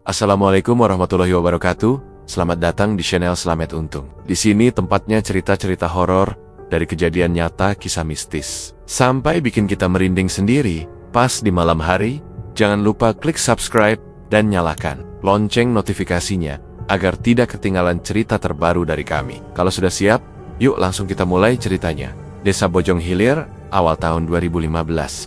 Assalamualaikum warahmatullahi wabarakatuh. Selamat datang di channel Slamet Untung. Di sini tempatnya cerita-cerita horor dari kejadian nyata, kisah mistis, sampai bikin kita merinding sendiri. Pas di malam hari, jangan lupa klik subscribe dan nyalakan lonceng notifikasinya agar tidak ketinggalan cerita terbaru dari kami. Kalau sudah siap, yuk langsung kita mulai ceritanya. Desa Bojong Hilir, awal tahun 2015.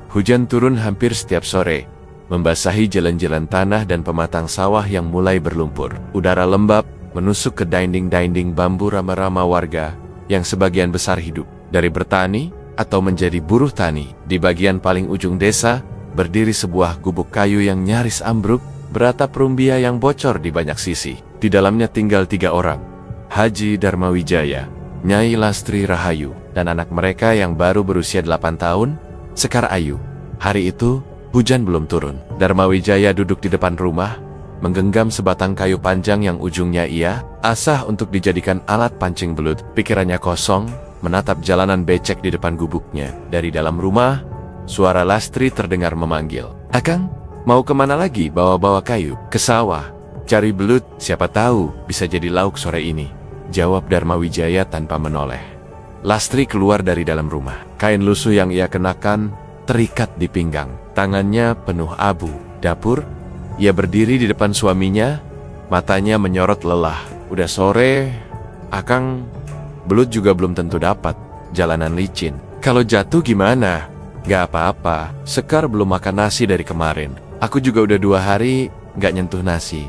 Hujan turun hampir setiap sore, membasahi jalan-jalan tanah dan pematang sawah yang mulai berlumpur. Udara lembab menusuk ke dinding-dinding bambu rama-rama warga yang sebagian besar hidup dari bertani atau menjadi buruh tani. Di bagian paling ujung desa, berdiri sebuah gubuk kayu yang nyaris ambruk, beratap rumbia yang bocor di banyak sisi. Di dalamnya tinggal 3 orang, Haji Darmawijaya, Nyai Lastri Rahayu, dan anak mereka yang baru berusia 8 tahun, Sekar Ayu. Hari itu, hujan belum turun. Darmawijaya duduk di depan rumah, menggenggam sebatang kayu panjang yang ujungnya ia asah untuk dijadikan alat pancing belut. Pikirannya kosong, menatap jalanan becek di depan gubuknya. Dari dalam rumah, suara Lastri terdengar memanggil. "Akang, mau kemana lagi bawa-bawa kayu?" "Ke sawah, cari belut, siapa tahu bisa jadi lauk sore ini," jawab Darmawijaya tanpa menoleh. Lastri keluar dari dalam rumah. Kain lusuh yang ia kenakan terikat di pinggang. Tangannya penuh abu. Dapur, ia berdiri di depan suaminya, matanya menyorot lelah. "Udah sore, Akang, belut juga belum tentu dapat. Jalanan licin. Kalau jatuh gimana?" "Gak apa-apa, Sekar belum makan nasi dari kemarin. Aku juga udah 2 hari gak nyentuh nasi.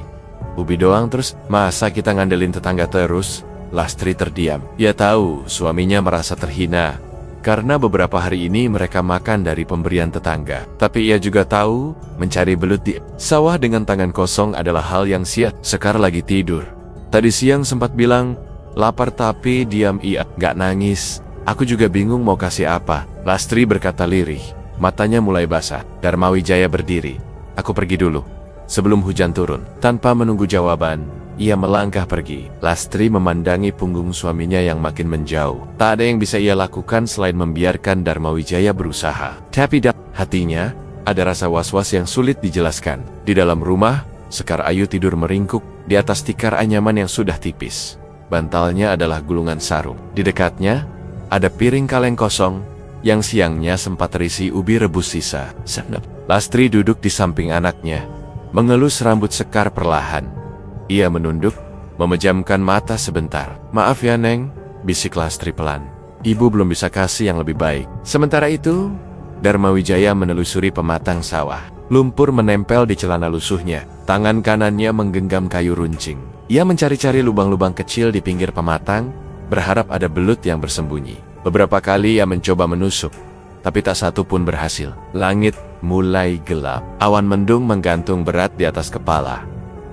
Ubi doang terus, masa kita ngandelin tetangga terus?" Lastri terdiam. Ia tahu suaminya merasa terhina karena beberapa hari ini mereka makan dari pemberian tetangga. Tapi ia juga tahu mencari belut di sawah dengan tangan kosong adalah hal yang sia. Sekar lagi tidur. Tadi siang sempat bilang lapar tapi diam ia, gak nangis. "Aku juga bingung mau kasih apa," Lastri berkata lirih. Matanya mulai basah. Darmawijaya berdiri. "Aku pergi dulu sebelum hujan turun." Tanpa menunggu jawaban, ia melangkah pergi. Lastri memandangi punggung suaminya yang makin menjauh. Tak ada yang bisa ia lakukan selain membiarkan Darmawijaya berusaha. Tapi hatinya ada rasa was-was yang sulit dijelaskan. Di dalam rumah, Sekar Ayu tidur meringkuk di atas tikar anyaman yang sudah tipis. Bantalnya adalah gulungan sarung. Di dekatnya ada piring kaleng kosong yang siangnya sempat terisi ubi rebus sisa. Lastri duduk di samping anaknya, mengelus rambut Sekar perlahan. Ia menunduk, memejamkan mata sebentar. "Maaf ya, Neng," bisik Lastri pelan. "Ibu belum bisa kasih yang lebih baik." Sementara itu, Darmawijaya menelusuri pematang sawah. Lumpur menempel di celana lusuhnya. Tangan kanannya menggenggam kayu runcing. Ia mencari-cari lubang-lubang kecil di pinggir pematang, berharap ada belut yang bersembunyi. Beberapa kali ia mencoba menusuk, tapi tak satu pun berhasil. Langit mulai gelap. Awan mendung menggantung berat di atas kepala.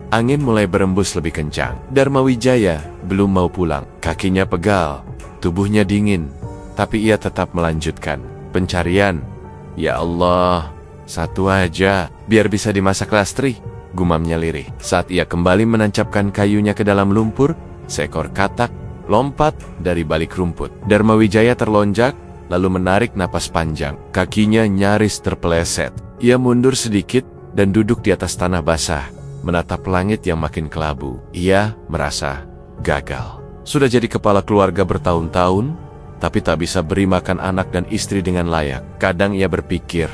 Angin mulai berembus lebih kencang. Darmawijaya belum mau pulang. Kakinya pegal, tubuhnya dingin, tapi ia tetap melanjutkan pencarian. "Ya Allah, satu aja, biar bisa dimasak Lastri," gumamnya lirih. Saat ia kembali menancapkan kayunya ke dalam lumpur, seekor katak lompat dari balik rumput. Darmawijaya terlonjak, lalu menarik napas panjang. Kakinya nyaris terpeleset. Ia mundur sedikit dan duduk di atas tanah basah, menatap langit yang makin kelabu. Ia merasa gagal. Sudah jadi kepala keluarga bertahun-tahun, tapi tak bisa beri makan anak dan istri dengan layak. Kadang ia berpikir,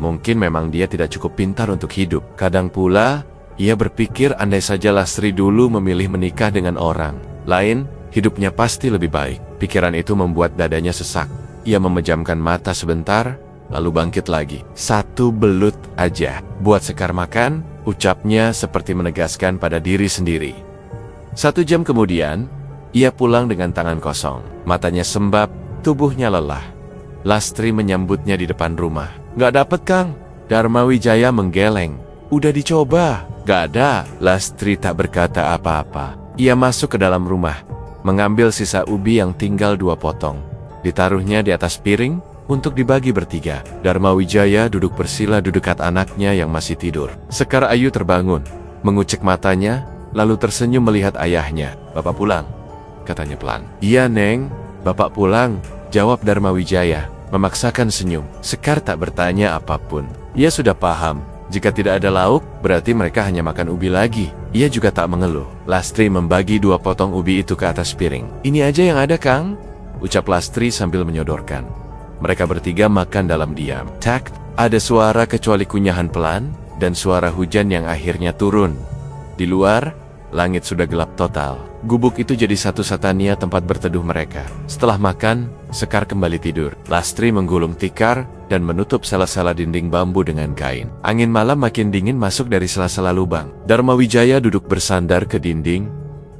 mungkin memang dia tidak cukup pintar untuk hidup. Kadang pula, ia berpikir andai saja Lastri dulu memilih menikah dengan orang lain, hidupnya pasti lebih baik. Pikiran itu membuat dadanya sesak. Ia memejamkan mata sebentar, lalu bangkit lagi. "1 belut aja buat Sekar makan," ucapnya seperti menegaskan pada diri sendiri. 1 jam kemudian, ia pulang dengan tangan kosong. Matanya sembab, tubuhnya lelah. Lastri menyambutnya di depan rumah. "Gak dapet, Kang." Darmawijaya menggeleng. "Udah dicoba." "Gak ada." Lastri tak berkata apa-apa. Ia masuk ke dalam rumah, mengambil sisa ubi yang tinggal 2 potong. Ditaruhnya di atas piring untuk dibagi bertiga. Darmawijaya duduk bersila di dekat anaknya yang masih tidur. Sekar Ayu terbangun, mengucek matanya, lalu tersenyum melihat ayahnya. "Bapak pulang," katanya pelan. "Iya, Neng, Bapak pulang," jawab Darmawijaya, memaksakan senyum. Sekar tak bertanya apapun. Ia sudah paham Jika tidak ada lauk, berarti mereka hanya makan ubi lagi. Ia juga tak mengeluh. Lastri membagi 2 potong ubi itu ke atas piring. Ini aja yang ada, Kang, ucap Lastri sambil menyodorkan. Mereka bertiga makan dalam diam. Tak ada suara kecuali kunyahan pelan dan suara hujan yang akhirnya turun. Di luar, langit sudah gelap total. Gubuk itu jadi satu-satunya tempat berteduh mereka. Setelah makan, Sekar kembali tidur. Lastri menggulung tikar dan menutup sela-sela dinding bambu dengan kain. Angin malam makin dingin masuk dari sela-sela lubang. Dharma Wijaya duduk bersandar ke dinding,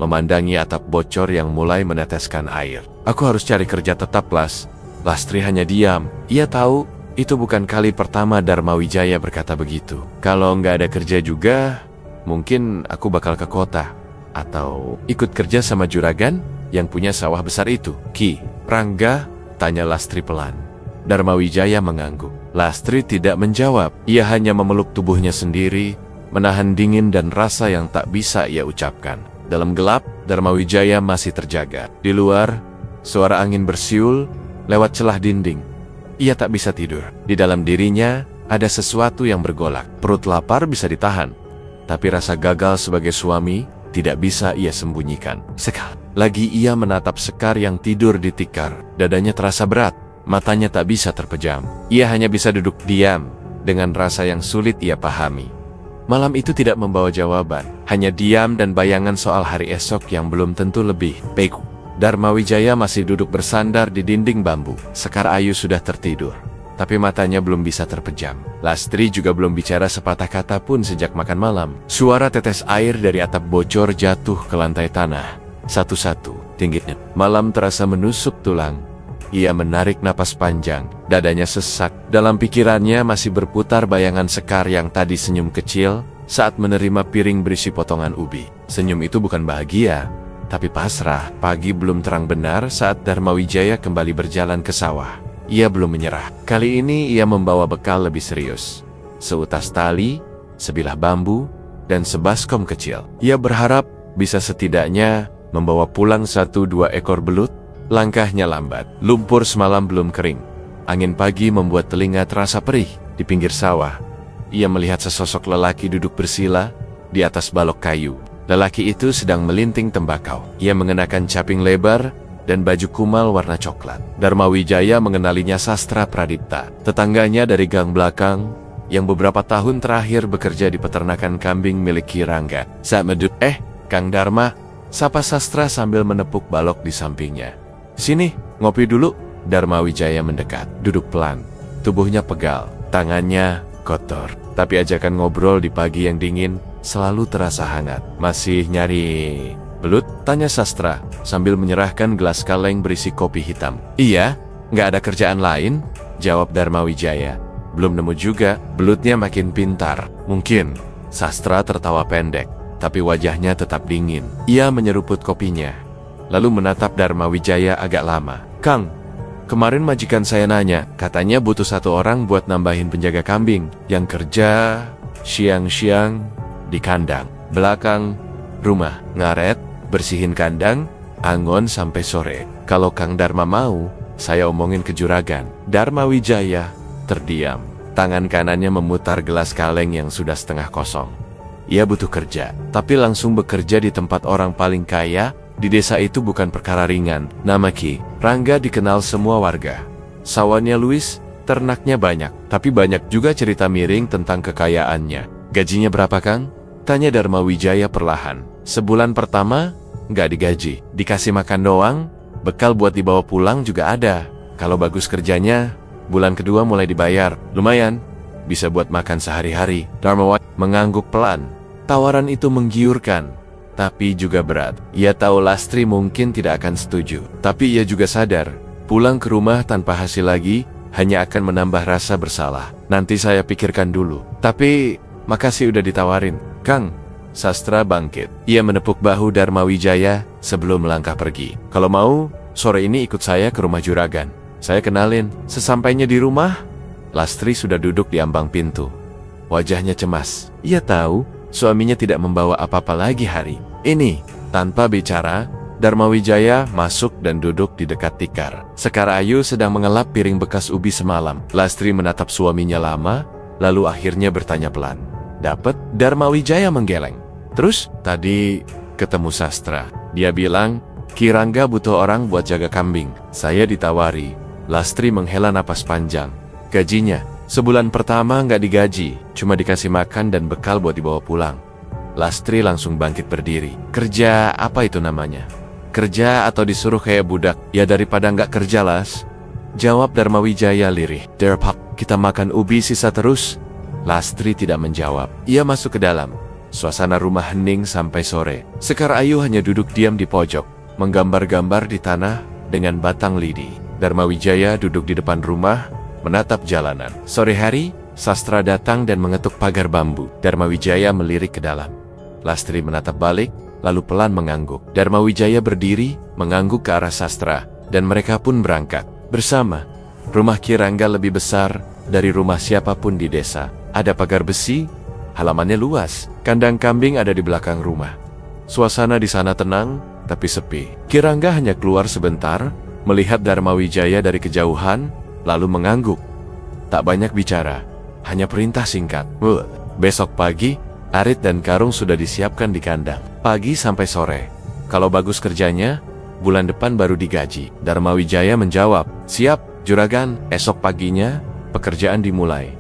memandangi atap bocor yang mulai meneteskan air. Aku harus cari kerja tetap, Las. Lastri hanya diam. Ia tahu itu bukan kali pertama Dharma Wijaya berkata begitu. Kalau nggak ada kerja juga, mungkin aku bakal ke kota. Atau ikut kerja sama juragan yang punya sawah besar itu. Ki, Rangga, tanya Lastri pelan. Dharma Wijaya mengangguk. Lastri tidak menjawab. Ia hanya memeluk tubuhnya sendiri, menahan dingin dan rasa yang tak bisa ia ucapkan. Dalam gelap, Dharma Wijaya masih terjaga. Di luar, suara angin bersiul lewat celah dinding. Ia tak bisa tidur. Di dalam dirinya ada sesuatu yang bergolak. Perut lapar bisa ditahan, tapi rasa gagal sebagai suami tidak bisa ia sembunyikan. Sekar. Lagi ia menatap Sekar yang tidur di tikar. Dadanya terasa berat, matanya tak bisa terpejam. Ia hanya bisa duduk diam dengan rasa yang sulit ia pahami. Malam itu tidak membawa jawaban, hanya diam dan bayangan soal hari esok yang belum tentu lebih baik. Dharma Wijaya masih duduk bersandar di dinding bambu. Sekar Ayu sudah tertidur, tapi matanya belum bisa terpejam. Lastri juga belum bicara sepatah kata pun sejak makan malam. Suara tetes air dari atap bocor jatuh ke lantai tanah. Satu-satu, tingginya. Malam terasa menusuk tulang. Ia menarik napas panjang, dadanya sesak. Dalam pikirannya masih berputar bayangan Sekar yang tadi senyum kecil saat menerima piring berisi potongan ubi. Senyum itu bukan bahagia, tapi pasrah. Pagi belum terang benar saat Dharma Wijaya kembali berjalan ke sawah. Ia belum menyerah. Kali ini ia membawa bekal lebih serius. Seutas tali, sebilah bambu, dan sebaskom kecil. Ia berharap bisa setidaknya membawa pulang 1-2 ekor belut. Langkahnya lambat. Lumpur semalam belum kering. Angin pagi membuat telinga terasa perih. Di pinggir sawah, ia melihat sesosok lelaki duduk bersila di atas balok kayu. Lelaki itu sedang melinting tembakau. Ia mengenakan caping lebar dan baju kumal warna coklat. Dharma Wijaya mengenalinya Sastra Pradipta, tetangganya dari gang belakang yang beberapa tahun terakhir bekerja di peternakan kambing milik Ki Rangga. Saat medut, Kang Dharma, sapa Sastra sambil menepuk balok di sampingnya. Sini, ngopi dulu. Dharma Wijaya mendekat, duduk pelan. Tubuhnya pegal, tangannya kotor. Tapi ajakan ngobrol di pagi yang dingin selalu terasa hangat. Masih nyari belut? Tanya Sastra sambil menyerahkan gelas kaleng berisi kopi hitam. Iya, nggak ada kerjaan lain, jawab Dharma Wijaya. Belum nemu juga. Belutnya makin pintar. Mungkin. Sastra tertawa pendek, tapi wajahnya tetap dingin. Ia menyeruput kopinya, lalu menatap Dharma Wijaya agak lama. Kang, kemarin majikan saya nanya, katanya butuh 1 orang buat nambahin penjaga kambing yang kerja siang-siang di kandang belakang rumah, ngaret, bersihin kandang, angon sampai sore. Kalau Kang Dharma mau, saya omongin ke juragan. Dharma Wijaya terdiam. Tangan kanannya memutar gelas kaleng yang sudah setengah kosong. Ia butuh kerja, tapi langsung bekerja di tempat orang paling kaya di desa itu bukan perkara ringan. Nama Ki Rangga dikenal semua warga. Sawahnya luis, ternaknya banyak, tapi banyak juga cerita miring tentang kekayaannya. Gajinya berapa, Kang? Tanya Dharma Wijaya perlahan. Sebulan pertama, nggak digaji. Dikasih makan doang, bekal buat dibawa pulang juga ada. Kalau bagus kerjanya, bulan kedua mulai dibayar. Lumayan, bisa buat makan sehari-hari. Dharma Wijaya mengangguk pelan. Tawaran itu menggiurkan, tapi juga berat. Ia tahu Lastri mungkin tidak akan setuju. Tapi ia juga sadar, pulang ke rumah tanpa hasil lagi hanya akan menambah rasa bersalah. Nanti saya pikirkan dulu. Tapi, makasih udah ditawarin, Kang. Sastra bangkit. Ia menepuk bahu Dharma Wijaya sebelum melangkah pergi. Kalau mau, sore ini ikut saya ke rumah juragan. Saya kenalin. Sesampainya di rumah, Lastri sudah duduk di ambang pintu. Wajahnya cemas. Ia tahu suaminya tidak membawa apa-apa lagi hari ini. Tanpa bicara, Dharma Wijaya masuk dan duduk di dekat tikar. Sekar Ayu sedang mengelap piring bekas ubi semalam. Lastri menatap suaminya lama, lalu akhirnya bertanya pelan. Dapet? Dharma Wijaya menggeleng. Terus? Tadi ketemu sastra. Dia bilang, Ki Rangga butuh orang buat jaga kambing. Saya ditawari. Lastri menghela napas panjang. Gajinya? Sebulan pertama nggak digaji, cuma dikasih makan dan bekal buat dibawa pulang. Lastri langsung bangkit berdiri. Kerja apa itu namanya? Kerja atau disuruh kayak budak? Ya daripada nggak kerja, Las. Jawab Dharma Wijaya lirih. Derpak, kita makan ubi sisa terus. Lastri tidak menjawab. Ia masuk ke dalam. Suasana rumah hening sampai sore. Sekar Ayu hanya duduk diam di pojok, menggambar-gambar di tanah dengan batang lidi. Dharma Wijaya duduk di depan rumah, menatap jalanan. Sore hari, Sastra datang dan mengetuk pagar bambu. Dharma Wijaya melirik ke dalam. Lastri menatap balik, lalu pelan mengangguk. Dharma Wijaya berdiri, mengangguk ke arah Sastra, dan mereka pun berangkat bersama. Rumah Ki Rangga lebih besar dari rumah siapapun di desa. Ada pagar besi, halamannya luas. Kandang kambing ada di belakang rumah. Suasana di sana tenang, tapi sepi. Ki Rangga hanya keluar sebentar, melihat Dharma Wijaya dari kejauhan, lalu mengangguk. Tak banyak bicara, hanya perintah singkat. Besok pagi, arit dan karung sudah disiapkan di kandang. Pagi sampai sore. Kalau bagus kerjanya, bulan depan baru digaji. Dharma Wijaya menjawab, siap, juragan. Esok paginya, pekerjaan dimulai.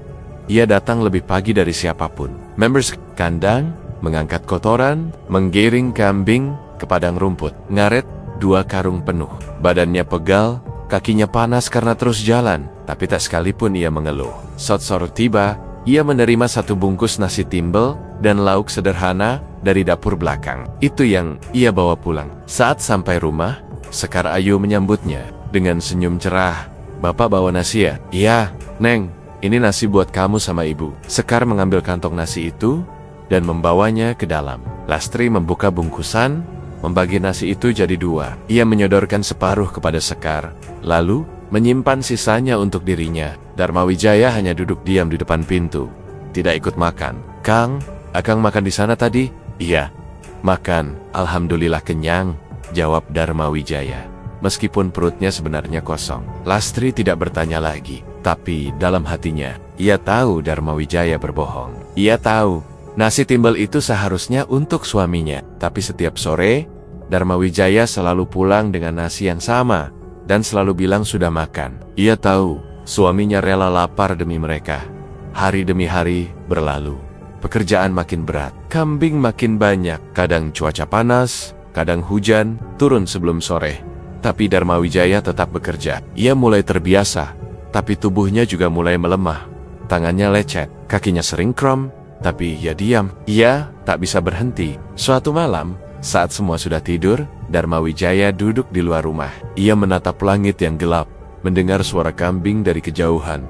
Ia datang lebih pagi dari siapapun. Members kandang, mengangkat kotoran, menggiring kambing ke padang rumput. Ngaret 2 karung penuh. Badannya pegal, kakinya panas karena terus jalan, tapi tak sekalipun ia mengeluh. Sore tiba, ia menerima 1 bungkus nasi timbel dan lauk sederhana dari dapur belakang. Itu yang ia bawa pulang. Saat sampai rumah, Sekar Ayu menyambutnya dengan senyum cerah. Bapak bawa nasi ya? Iya, Neng. Ini nasi buat kamu sama ibu. Sekar mengambil kantong nasi itu dan membawanya ke dalam. Lastri membuka bungkusan, membagi nasi itu jadi 2. Ia menyodorkan separuh kepada Sekar, lalu menyimpan sisanya untuk dirinya. Dharma Wijaya hanya duduk diam di depan pintu, tidak ikut makan. Kang, Akang makan di sana tadi? Iya, makan. Alhamdulillah kenyang, jawab Dharma Wijaya. Meskipun perutnya sebenarnya kosong. Lastri tidak bertanya lagi, tapi dalam hatinya, ia tahu Dharma Wijaya berbohong. Ia tahu nasi timbel itu seharusnya untuk suaminya, tapi setiap sore, Dharma Wijaya selalu pulang dengan nasi yang sama, dan selalu bilang sudah makan. Ia tahu, suaminya rela lapar demi mereka. Hari demi hari berlalu. Pekerjaan makin berat, kambing makin banyak, kadang cuaca panas, kadang hujan, turun sebelum sore. Tapi Dharma Wijaya tetap bekerja. Ia mulai terbiasa, tapi tubuhnya juga mulai melemah. Tangannya lecet, kakinya sering kram, tapi ia diam. Ia tak bisa berhenti. Suatu malam, saat semua sudah tidur, Dharma Wijaya duduk di luar rumah. Ia menatap langit yang gelap, mendengar suara kambing dari kejauhan.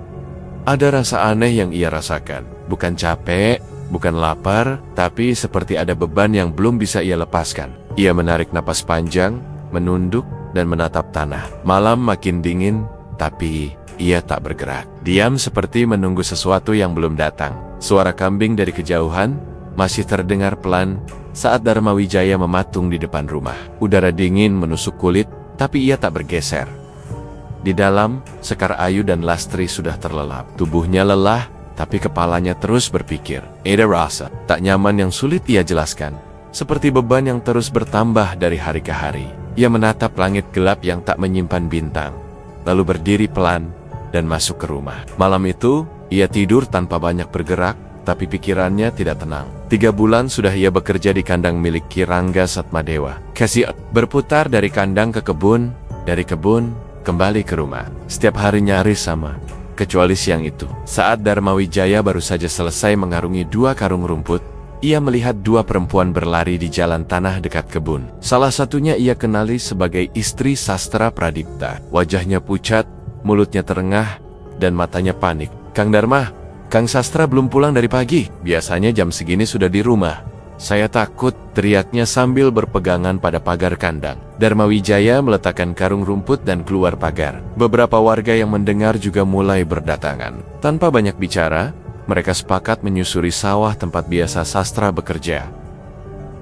Ada rasa aneh yang ia rasakan. Bukan capek, bukan lapar, tapi seperti ada beban yang belum bisa ia lepaskan. Ia menarik napas panjang, menunduk, dan menatap tanah. Malam makin dingin, tapi ia tak bergerak. Diam seperti menunggu sesuatu yang belum datang. Suara kambing dari kejauhan masih terdengar pelan saat Dharma Wijaya mematung di depan rumah. Udara dingin menusuk kulit, tapi ia tak bergeser. Di dalam, Sekar Ayu dan Lastri sudah terlelap. Tubuhnya lelah, tapi kepalanya terus berpikir. Ada rasa tak nyaman yang sulit ia jelaskan. Seperti beban yang terus bertambah dari hari ke hari. Ia menatap langit gelap yang tak menyimpan bintang, lalu berdiri pelan dan masuk ke rumah. Malam itu, ia tidur tanpa banyak bergerak, tapi pikirannya tidak tenang. 3 bulan sudah ia bekerja di kandang milik Ki Rangga Satmadewa. Kasih berputar dari kandang ke kebun, dari kebun kembali ke rumah. Setiap hari nyaris sama, kecuali siang itu. Saat Dharma Wijaya baru saja selesai mengarungi 2 karung rumput, ia melihat 2 perempuan berlari di jalan tanah dekat kebun. Salah satunya ia kenali sebagai istri Sastra Pradipta. Wajahnya pucat, mulutnya terengah, dan matanya panik. Kang Dharma, Kang Sastra belum pulang dari pagi. Biasanya jam segini sudah di rumah. Saya takut, teriaknya sambil berpegangan pada pagar kandang. Dharma Wijaya meletakkan karung rumput dan keluar pagar. Beberapa warga yang mendengar juga mulai berdatangan. Tanpa banyak bicara, mereka sepakat menyusuri sawah tempat biasa Sastra bekerja.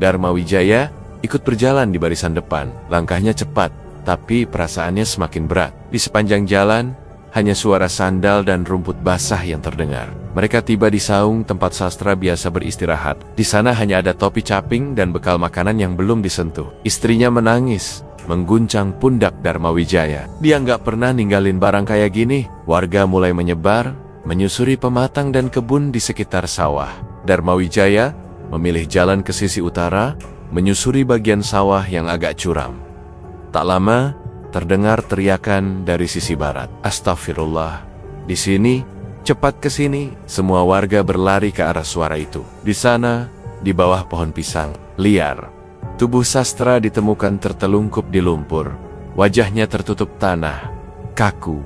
Dharma Wijaya ikut berjalan di barisan depan. Langkahnya cepat, tapi perasaannya semakin berat. Di sepanjang jalan, hanya suara sandal dan rumput basah yang terdengar. Mereka tiba di saung tempat sastra biasa beristirahat. Di sana hanya ada topi caping dan bekal makanan yang belum disentuh. Istrinya menangis, mengguncang pundak Dharma Wijaya. Dia nggak pernah ninggalin barang kayak gini. Warga mulai menyebar, menyusuri pematang dan kebun di sekitar sawah. Dharma Wijaya memilih jalan ke sisi utara, menyusuri bagian sawah yang agak curam. Tak lama, terdengar teriakan dari sisi barat. Astagfirullah. Di sini, cepat ke sini. Semua warga berlari ke arah suara itu. Di sana, di bawah pohon pisang liar, tubuh sastra ditemukan tertelungkup di lumpur. Wajahnya tertutup tanah, kaku,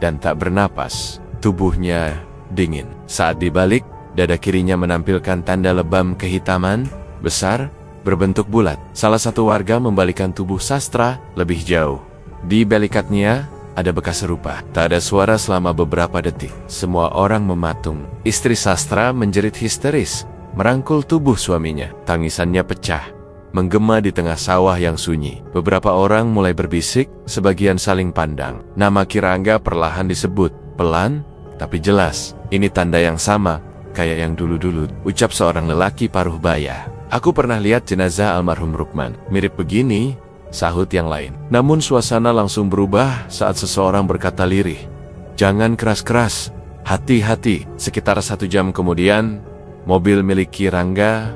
dan tak bernapas. Tubuhnya dingin. Saat dibalik, dada kirinya menampilkan tanda lebam kehitaman besar berbentuk bulat. Salah satu warga membalikan tubuh sastra lebih jauh. Di belikatnya ada bekas serupa. Tak ada suara selama beberapa detik. Semua orang mematung. Istri sastra menjerit histeris, merangkul tubuh suaminya. Tangisannya pecah, menggema di tengah sawah yang sunyi. Beberapa orang mulai berbisik, sebagian saling pandang. Nama Kirangga perlahan disebut, pelan tapi jelas. Ini tanda yang sama, kayak yang dulu-dulu, ucap seorang lelaki paruh baya. Aku pernah lihat jenazah almarhum Rukman. Mirip begini, sahut yang lain. Namun suasana langsung berubah saat seseorang berkata lirih, "Jangan keras-keras, hati-hati." Sekitar 1 jam kemudian, mobil milik Kirangga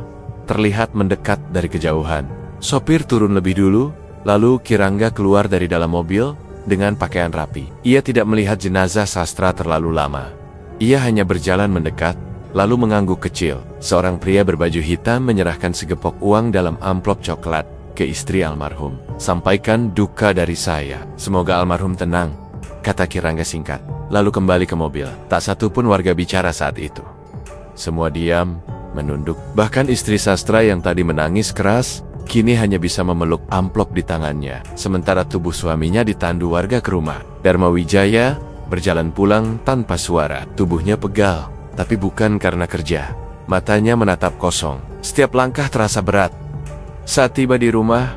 terlihat mendekat dari kejauhan. Sopir turun lebih dulu, lalu Kirangga keluar dari dalam mobil dengan pakaian rapi. Ia tidak melihat jenazah sastra terlalu lama. Ia hanya berjalan mendekat, lalu mengangguk kecil. Seorang pria berbaju hitam menyerahkan segepok uang dalam amplop coklat ke istri almarhum. "Sampaikan duka dari saya. Semoga almarhum tenang," kata Kirangga singkat. Lalu kembali ke mobil. Tak satu pun warga bicara saat itu. Semua diam, menunduk. Bahkan istri sastra yang tadi menangis keras, kini hanya bisa memeluk amplop di tangannya. Sementara tubuh suaminya ditandu warga ke rumah. Dharma Wijaya berjalan pulang tanpa suara. Tubuhnya pegal, tapi bukan karena kerja. Matanya menatap kosong. Setiap langkah terasa berat. Saat tiba di rumah,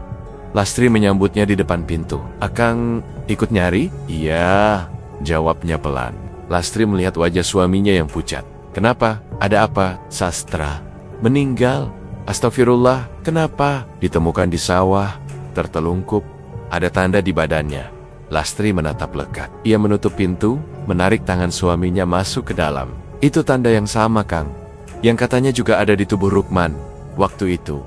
Lastri menyambutnya di depan pintu. "Akang ikut nyari?" "Iya," jawabnya pelan. Lastri melihat wajah suaminya yang pucat. "Kenapa? Ada apa?" "Sastra meninggal." "Astagfirullah, kenapa?" "Ditemukan di sawah, tertelungkup. Ada tanda di badannya." Lastri menatap lekat. Ia menutup pintu, menarik tangan suaminya masuk ke dalam. "Itu tanda yang sama, Kang, yang katanya juga ada di tubuh Rukman waktu itu."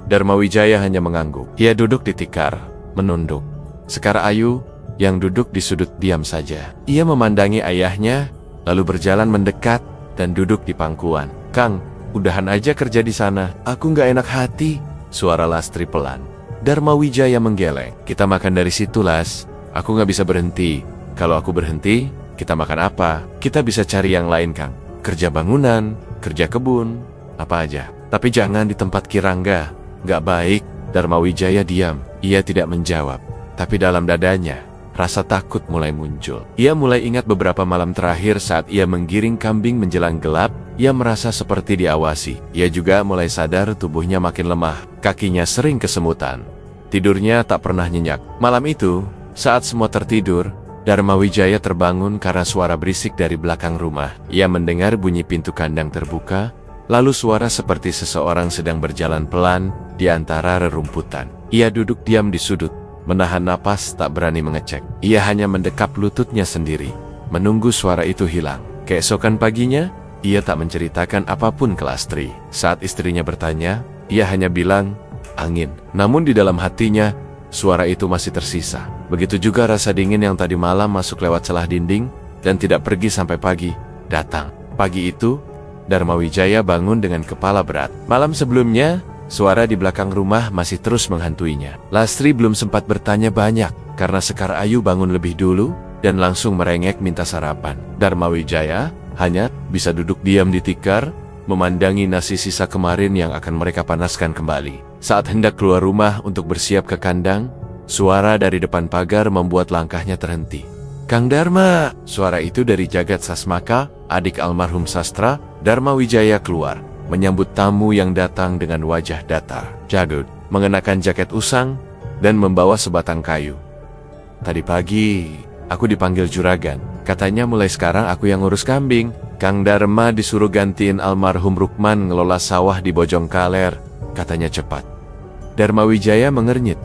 Dharma Wijaya hanya mengangguk. Ia duduk di tikar, menunduk. Sekar Ayu yang duduk di sudut diam saja. Ia memandangi ayahnya, lalu berjalan mendekat dan duduk di pangkuan. "Kang, udahan aja kerja di sana. Aku nggak enak hati." Suara Lastri pelan. Dharma Wijaya menggeleng. "Kita makan dari situ, Las. Aku nggak bisa berhenti. Kalau aku berhenti, kita makan apa? Kita bisa cari yang lain, Kang. Kerja bangunan, kerja kebun, apa aja. Tapi jangan di tempat Kirangga. Nggak baik." Dharma Wijaya diam. Ia tidak menjawab. Tapi dalam dadanya, rasa takut mulai muncul. Ia mulai ingat beberapa malam terakhir saat ia menggiring kambing menjelang gelap. Ia merasa seperti diawasi. Ia juga mulai sadar tubuhnya makin lemah. Kakinya sering kesemutan. Tidurnya tak pernah nyenyak. Malam itu, saat semua tertidur, Dharma Wijaya terbangun karena suara berisik dari belakang rumah. Ia mendengar bunyi pintu kandang terbuka, lalu suara seperti seseorang sedang berjalan pelan di antara rerumputan. Ia duduk diam di sudut, menahan napas tak berani mengecek. Ia hanya mendekap lututnya sendiri, menunggu suara itu hilang. Keesokan paginya, ia tak menceritakan apapun ke Lastri. Saat istrinya bertanya, ia hanya bilang, "Angin." Namun di dalam hatinya, suara itu masih tersisa. Begitu juga rasa dingin yang tadi malam masuk lewat celah dinding dan tidak pergi sampai pagi datang. Pagi itu, Dharma Wijaya bangun dengan kepala berat. Malam sebelumnya, suara di belakang rumah masih terus menghantuinya. Lastri belum sempat bertanya banyak, karena Sekar Ayu bangun lebih dulu dan langsung merengek minta sarapan. Dharma Wijaya hanya bisa duduk diam di tikar, memandangi nasi sisa kemarin yang akan mereka panaskan kembali. Saat hendak keluar rumah untuk bersiap ke kandang, suara dari depan pagar membuat langkahnya terhenti. "Kang Dharma!" Suara itu dari Jagat Sasmaka, adik almarhum sastra. Dharma Wijaya keluar, menyambut tamu yang datang dengan wajah datar. Jagut mengenakan jaket usang dan membawa sebatang kayu. "Tadi pagi aku dipanggil juragan. Katanya mulai sekarang aku yang ngurus kambing. Kang Dharma disuruh gantiin almarhum Rukman ngelola sawah di Bojongkaler. Katanya cepat. Dharma Wijaya mengernyit.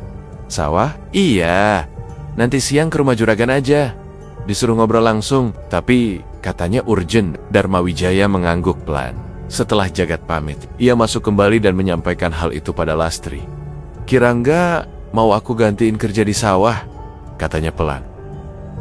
Sawah? Iya. Nanti siang ke rumah juragan aja. Disuruh ngobrol langsung, tapi katanya urgent. Dharma Wijaya mengangguk pelan. Setelah Jagat pamit, ia masuk kembali dan menyampaikan hal itu pada Lastri. Kirangga mau aku gantiin kerja di sawah, katanya pelan.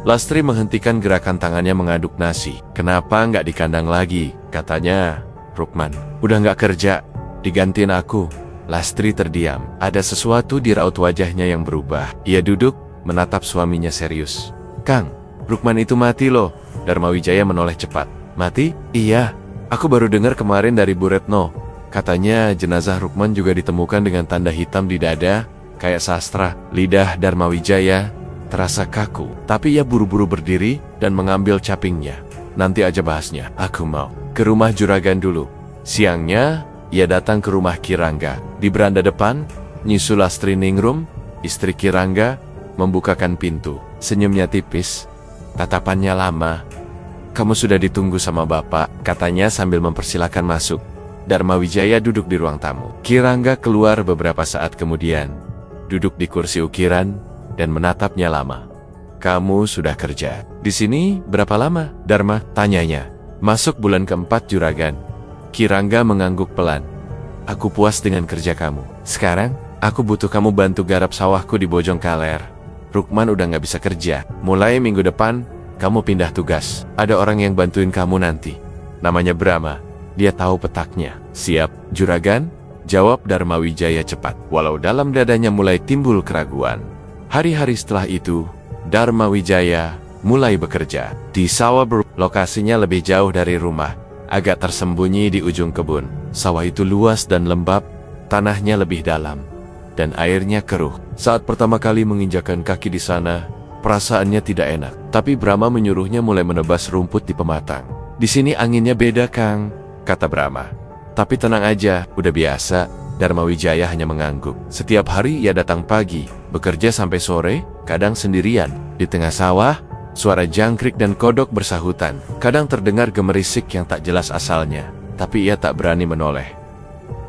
Lastri menghentikan gerakan tangannya mengaduk nasi. Kenapa nggak di kandang lagi? Katanya, Rukman, udah nggak kerja, digantiin aku. Lastri terdiam. Ada sesuatu di raut wajahnya yang berubah. Ia duduk, menatap suaminya serius. Kang, Rukman itu mati loh. Dharma Wijaya menoleh cepat. Mati? Iya. Aku baru dengar kemarin dari Bu Retno. Katanya jenazah Rukman juga ditemukan dengan tanda hitam di dada, kayak sastra. Lidah Dharma Wijaya terasa kaku, tapi ia buru-buru berdiri dan mengambil capingnya. Nanti aja bahasnya, aku mau ke rumah juragan dulu. Siangnya, ia datang ke rumah Kirangga. Di beranda depan, Nyi Sulastri Ningrum, istri Kirangga, membukakan pintu. Senyumnya tipis, tatapannya lama. Kamu sudah ditunggu sama bapak, katanya sambil mempersilahkan masuk. Dharma Wijaya duduk di ruang tamu. Kirangga keluar beberapa saat kemudian, duduk di kursi ukiran, dan menatapnya lama. Kamu sudah kerja di sini berapa lama, Dharma? Tanyanya. Masuk bulan keempat juragan. Kirangga mengangguk pelan. Aku puas dengan kerja kamu. Sekarang, aku butuh kamu bantu garap sawahku di Bojongkaler. Rukman udah nggak bisa kerja. Mulai minggu depan, kamu pindah tugas. Ada orang yang bantuin kamu nanti. Namanya Brahma. Dia tahu petaknya. Siap, juragan? Jawab Dharma Wijaya cepat. Walau dalam dadanya mulai timbul keraguan. Hari-hari setelah itu, Dharma Wijaya mulai bekerja di sawah. Lokasinya lebih jauh dari rumah, agak tersembunyi di ujung kebun. Sawah itu luas dan lembab, tanahnya lebih dalam, dan airnya keruh. Saat pertama kali menginjakkan kaki di sana, perasaannya tidak enak. Tapi Brahma menyuruhnya mulai menebas rumput di pematang. Di sini anginnya beda, Kang, kata Brahma. Tapi tenang aja, udah biasa. Dharma Wijaya hanya mengangguk. Setiap hari ia datang pagi, bekerja sampai sore, kadang sendirian. Di tengah sawah, suara jangkrik dan kodok bersahutan. Kadang terdengar gemerisik yang tak jelas asalnya, tapi ia tak berani menoleh.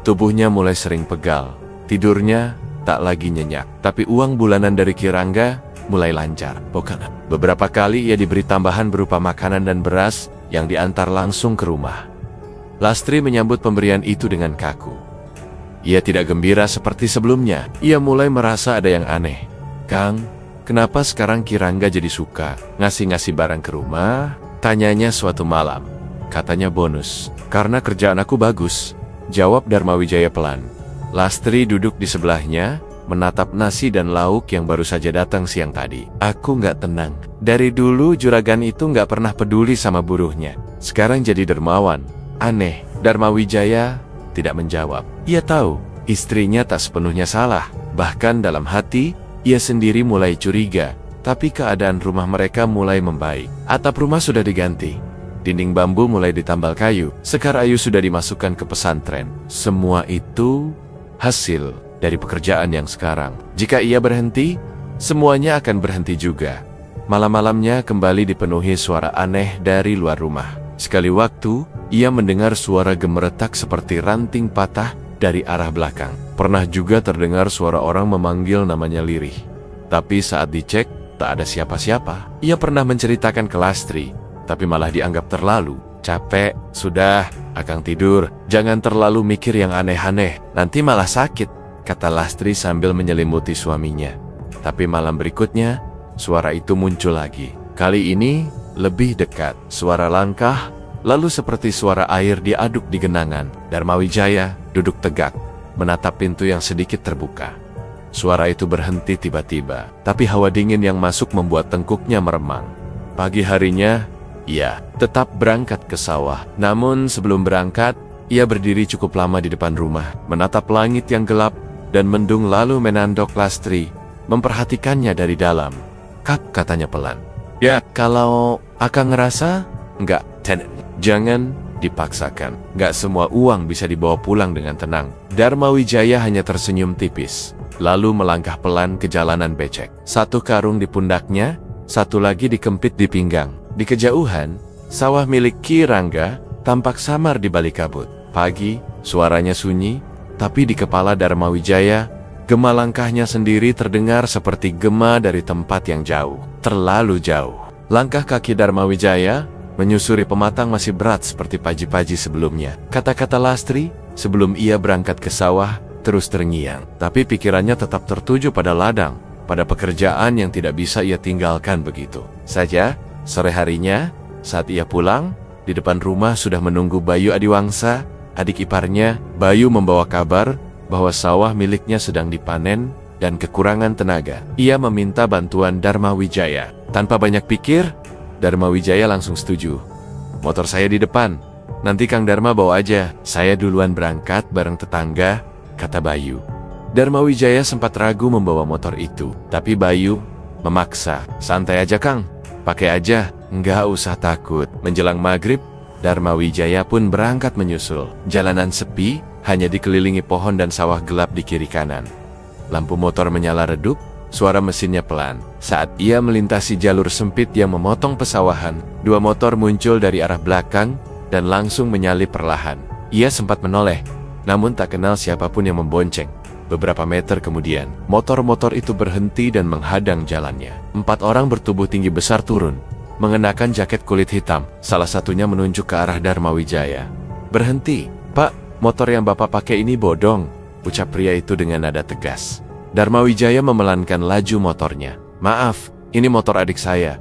Tubuhnya mulai sering pegal, tidurnya tak lagi nyenyak. Tapi uang bulanan dari Kirangga mulai lancar. Beberapa kali ia diberi tambahan berupa makanan dan beras yang diantar langsung ke rumah. Lastri menyambut pemberian itu dengan kaku. Ia tidak gembira seperti sebelumnya. Ia mulai merasa ada yang aneh. Kang, kenapa sekarang Kirangga jadi suka ngasih-ngasih barang ke rumah? Tanyanya suatu malam. Katanya bonus. Karena kerjaan aku bagus, jawab Dharma Wijaya pelan. Lastri duduk di sebelahnya, menatap nasi dan lauk yang baru saja datang siang tadi. Aku nggak tenang. Dari dulu juragan itu nggak pernah peduli sama buruhnya. Sekarang jadi dermawan. Aneh. Dharma Wijaya tidak menjawab. Ia tahu, istrinya tak sepenuhnya salah. Bahkan dalam hati, ia sendiri mulai curiga. Tapi keadaan rumah mereka mulai membaik. Atap rumah sudah diganti. Dinding bambu mulai ditambal kayu. Sekar ayu sudah dimasukkan ke pesantren. Semua itu hasil dari pekerjaan yang sekarang. Jika ia berhenti, semuanya akan berhenti juga. Malam-malamnya kembali dipenuhi suara aneh dari luar rumah. Sekali waktu, ia mendengar suara gemeretak seperti ranting patah dari arah belakang. Pernah juga terdengar suara orang memanggil namanya lirih. Tapi saat dicek, tak ada siapa-siapa. Ia pernah menceritakan ke Lastri, tapi malah dianggap terlalu. Capek, sudah, akang tidur. Jangan terlalu mikir yang aneh-aneh, nanti malah sakit, kata Lastri sambil menyelimuti suaminya. Tapi malam berikutnya, suara itu muncul lagi. Kali ini, lebih dekat. Suara langkah, lalu seperti suara air diaduk di genangan. Dharma Wijaya duduk tegak, menatap pintu yang sedikit terbuka. Suara itu berhenti tiba-tiba, tapi hawa dingin yang masuk membuat tengkuknya meremang. Pagi harinya, ia tetap berangkat ke sawah. Namun sebelum berangkat, ia berdiri cukup lama di depan rumah, menatap langit yang gelap dan mendung lalu menandok Lastri, memperhatikannya dari dalam. Kak, katanya pelan. Ya, kalau akang ngerasa, enggak, jangan dipaksakan. Enggak semua uang bisa dibawa pulang dengan tenang. Dharma Wijaya hanya tersenyum tipis, lalu melangkah pelan ke jalanan becek. Satu karung di pundaknya, satu lagi dikempit di pinggang. Di kejauhan, sawah milik Ki Rangga tampak samar di balik kabut. Pagi, suaranya sunyi, tapi di kepala Dharma Wijaya, gema langkahnya sendiri terdengar seperti gema dari tempat yang jauh, terlalu jauh. Langkah kaki Dharma Wijaya menyusuri pematang masih berat seperti paji-paji sebelumnya. Kata-kata Lastri sebelum ia berangkat ke sawah terus terngiang, tapi pikirannya tetap tertuju pada ladang, pada pekerjaan yang tidak bisa ia tinggalkan begitu saja. Sore harinya, saat ia pulang, di depan rumah sudah menunggu Bayu Adiwangsa, adik iparnya. Bayu membawa kabar bahwa sawah miliknya sedang dipanen dan kekurangan tenaga. Ia meminta bantuan Dharma Wijaya. Tanpa banyak pikir, Dharma Wijaya langsung setuju. Motor saya di depan, nanti Kang Dharma bawa aja. Saya duluan berangkat bareng tetangga, kata Bayu. Dharma Wijaya sempat ragu membawa motor itu, tapi Bayu memaksa. Santai aja Kang, pakai aja, nggak usah takut. Menjelang maghrib, Dharma Wijaya pun berangkat menyusul. Jalanan sepi, hanya dikelilingi pohon dan sawah gelap di kiri kanan. Lampu motor menyala redup, suara mesinnya pelan. Saat ia melintasi jalur sempit yang memotong pesawahan, dua motor muncul dari arah belakang dan langsung menyalip perlahan. Ia sempat menoleh, namun tak kenal siapapun yang membonceng. Beberapa meter kemudian, motor-motor itu berhenti dan menghadang jalannya. 4 orang bertubuh tinggi besar turun, mengenakan jaket kulit hitam. Salah satunya menunjuk ke arah Dharma Wijaya. Berhenti, Pak, motor yang Bapak pakai ini bodong, ucap pria itu dengan nada tegas. Dharma Wijaya memelankan laju motornya. Maaf, ini motor adik saya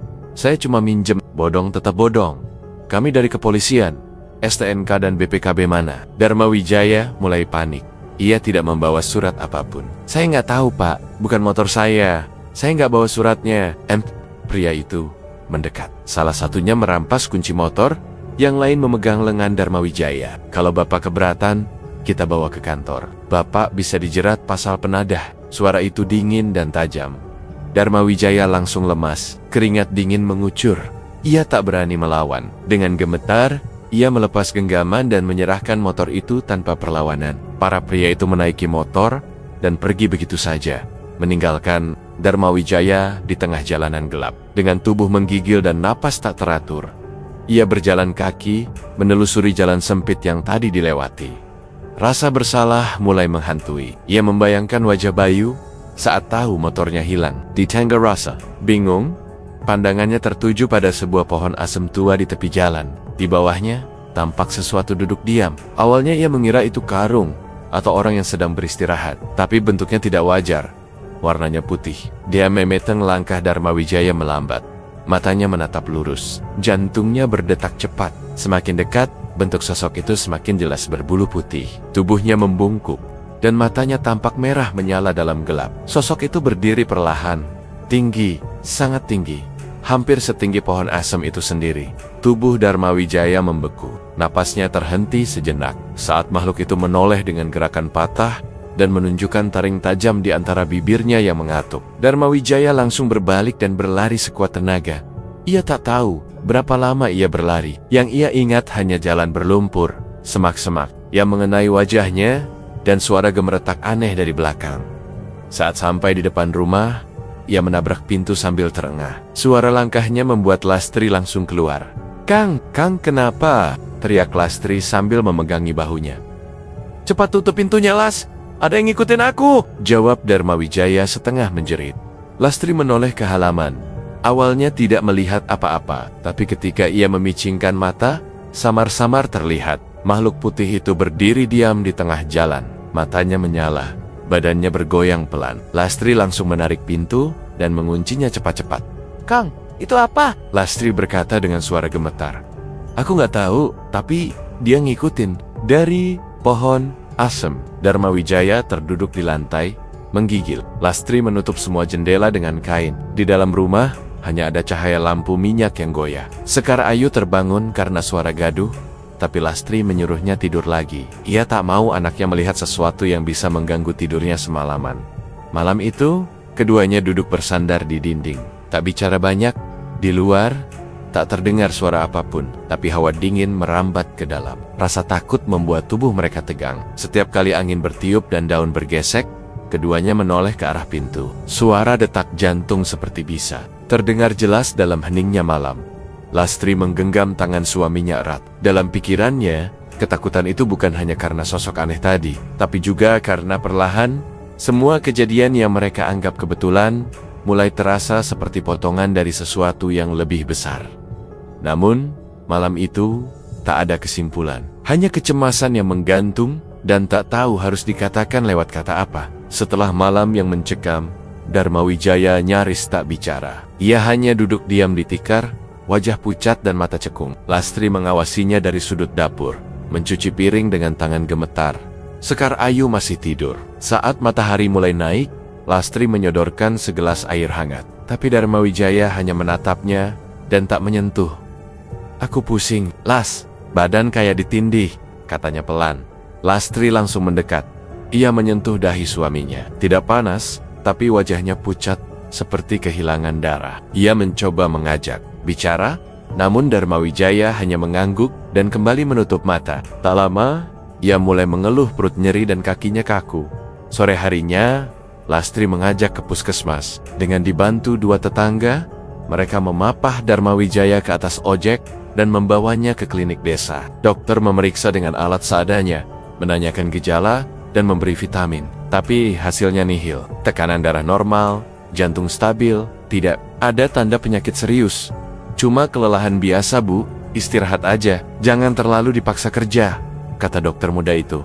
cuma minjem. Bodong tetap bodong. Kami dari kepolisian, STNK dan BPKB mana? Dharma Wijaya mulai panik. Ia tidak membawa surat apapun. Saya nggak tahu Pak, bukan motor saya nggak bawa suratnya. Pria itu mendekat. Salah satunya merampas kunci motor, yang lain memegang lengan Dharma Wijaya. Kalau Bapak keberatan, kita bawa ke kantor. Bapak bisa dijerat pasal penadah. Suara itu dingin dan tajam. Dharma Wijaya langsung lemas, keringat dingin mengucur. Ia tak berani melawan. Dengan gemetar, ia melepas genggaman dan menyerahkan motor itu tanpa perlawanan. Para pria itu menaiki motor dan pergi begitu saja, meninggalkan Dharma Wijaya di tengah jalanan gelap. Dengan tubuh menggigil dan napas tak teratur, ia berjalan kaki menelusuri jalan sempit yang tadi dilewati. Rasa bersalah mulai menghantui. Ia membayangkan wajah Bayu saat tahu motornya hilang di tangga rasa. Bingung, pandangannya tertuju pada sebuah pohon asem tua di tepi jalan. Di bawahnya, tampak sesuatu duduk diam. Awalnya ia mengira itu karung atau orang yang sedang beristirahat, tapi bentuknya tidak wajar. Warnanya putih. Dia memeteng langkah Dharma Wijaya melambat. Matanya menatap lurus. Jantungnya berdetak cepat. Semakin dekat, bentuk sosok itu semakin jelas berbulu putih. Tubuhnya membungkuk, dan matanya tampak merah menyala dalam gelap. Sosok itu berdiri perlahan, tinggi, sangat tinggi. Hampir setinggi pohon asem itu sendiri. Tubuh Dharma Wijaya membeku. Napasnya terhenti sejenak saat makhluk itu menoleh dengan gerakan patah dan menunjukkan taring tajam di antara bibirnya yang mengatup. Dharma Wijaya langsung berbalik dan berlari sekuat tenaga. Ia tak tahu berapa lama ia berlari. Yang ia ingat hanya jalan berlumpur, semak-semak yang mengenai wajahnya, dan suara gemeretak aneh dari belakang. Saat sampai di depan rumah, ia menabrak pintu sambil terengah. Suara langkahnya membuat Lastri langsung keluar. Kang kenapa?" teriak Lastri sambil memegangi bahunya. "Cepat tutup pintunya, Las! Ada yang ngikutin aku!" jawab Dharma Wijaya setengah menjerit. Lastri menoleh ke halaman. Awalnya tidak melihat apa-apa, tapi ketika ia memicingkan mata, samar-samar terlihat makhluk putih itu berdiri diam di tengah jalan. Matanya menyala, badannya bergoyang pelan. Lastri langsung menarik pintu dan menguncinya cepat-cepat. "Kang, itu apa?" Lastri berkata dengan suara gemetar. "Aku nggak tahu, tapi dia ngikutin dari pohon asem." Dharma Wijaya terduduk di lantai, menggigil. Lastri menutup semua jendela dengan kain. Di dalam rumah, hanya ada cahaya lampu minyak yang goyah. Sekar Ayu terbangun karena suara gaduh, tapi Lastri menyuruhnya tidur lagi. Ia tak mau anaknya melihat sesuatu yang bisa mengganggu tidurnya semalaman. Malam itu, keduanya duduk bersandar di dinding. Tak bicara banyak, di luar tak terdengar suara apapun, tapi hawa dingin merambat ke dalam. Rasa takut membuat tubuh mereka tegang. Setiap kali angin bertiup dan daun bergesek, keduanya menoleh ke arah pintu. Suara detak jantung seperti bisa terdengar jelas dalam heningnya malam. Lastri menggenggam tangan suaminya erat. Dalam pikirannya, ketakutan itu bukan hanya karena sosok aneh tadi, tapi juga karena perlahan, semua kejadian yang mereka anggap kebetulan, mulai terasa seperti potongan dari sesuatu yang lebih besar. Namun, malam itu, tak ada kesimpulan. Hanya kecemasan yang menggantung, dan tak tahu harus dikatakan lewat kata apa. Setelah malam yang mencekam, Dharma Wijaya nyaris tak bicara. Ia hanya duduk diam di tikar, wajah pucat dan mata cekung. Lastri mengawasinya dari sudut dapur, mencuci piring dengan tangan gemetar. Sekar Ayu masih tidur. Saat matahari mulai naik, Lastri menyodorkan segelas air hangat. Tapi Dharma Wijaya hanya menatapnya dan tak menyentuh. "Aku pusing, Las. Badan kayak ditindih," katanya pelan. Lastri langsung mendekat. Ia menyentuh dahi suaminya. Tidak panas, tapi wajahnya pucat seperti kehilangan darah. Ia mencoba mengajak bicara, namun Dharma Wijaya hanya mengangguk dan kembali menutup mata. Tak lama, ia mulai mengeluh perut nyeri dan kakinya kaku. Sore harinya, Lastri mengajak ke puskesmas. Dengan dibantu dua tetangga, mereka memapah Dharma Wijaya ke atas ojek dan membawanya ke klinik desa. Dokter memeriksa dengan alat seadanya, menanyakan gejala, dan memberi vitamin. Tapi hasilnya nihil. Tekanan darah normal, jantung stabil, tidak ada tanda penyakit serius. "Cuma kelelahan biasa, Bu. Istirahat aja, jangan terlalu dipaksa kerja," kata dokter muda itu.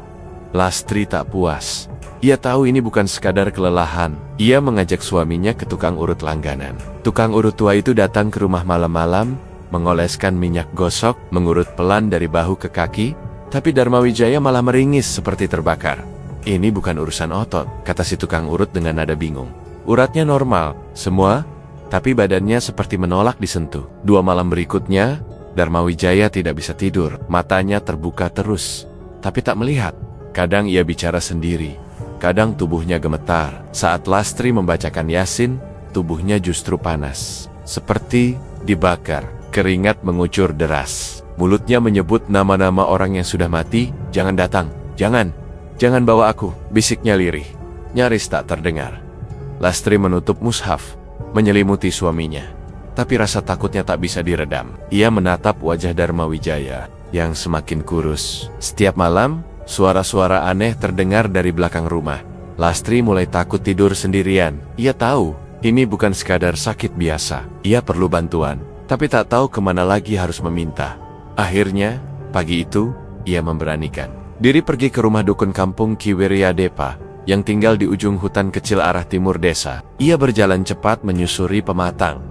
Lastri tak puas. Ia tahu ini bukan sekadar kelelahan. Ia mengajak suaminya ke tukang urut langganan. Tukang urut tua itu datang ke rumah malam-malam, mengoleskan minyak gosok, mengurut pelan dari bahu ke kaki, tapi Dharma Wijaya malah meringis seperti terbakar. "Ini bukan urusan otot," kata si tukang urut dengan nada bingung. "Uratnya normal, semua, tapi badannya seperti menolak disentuh." 2 malam berikutnya, Dharma Wijaya tidak bisa tidur. Matanya terbuka terus, tapi tak melihat. Kadang ia bicara sendiri, kadang tubuhnya gemetar. Saat Lastri membacakan Yasin, tubuhnya justru panas, seperti dibakar. Keringat mengucur deras. Mulutnya menyebut nama-nama orang yang sudah mati. "Jangan datang, jangan bawa aku," bisiknya lirih. Nyaris tak terdengar. Lastri menutup mushaf, menyelimuti suaminya. Tapi rasa takutnya tak bisa diredam. Ia menatap wajah Dharma Wijaya yang semakin kurus. Setiap malam, suara-suara aneh terdengar dari belakang rumah. Lastri mulai takut tidur sendirian. Ia tahu, ini bukan sekadar sakit biasa. Ia perlu bantuan, tapi tak tahu kemana lagi harus meminta. Akhirnya, pagi itu, ia memberanikan diri pergi ke rumah dukun kampung Kiwirya Depa yang tinggal di ujung hutan kecil arah timur desa. Ia berjalan cepat menyusuri pematang,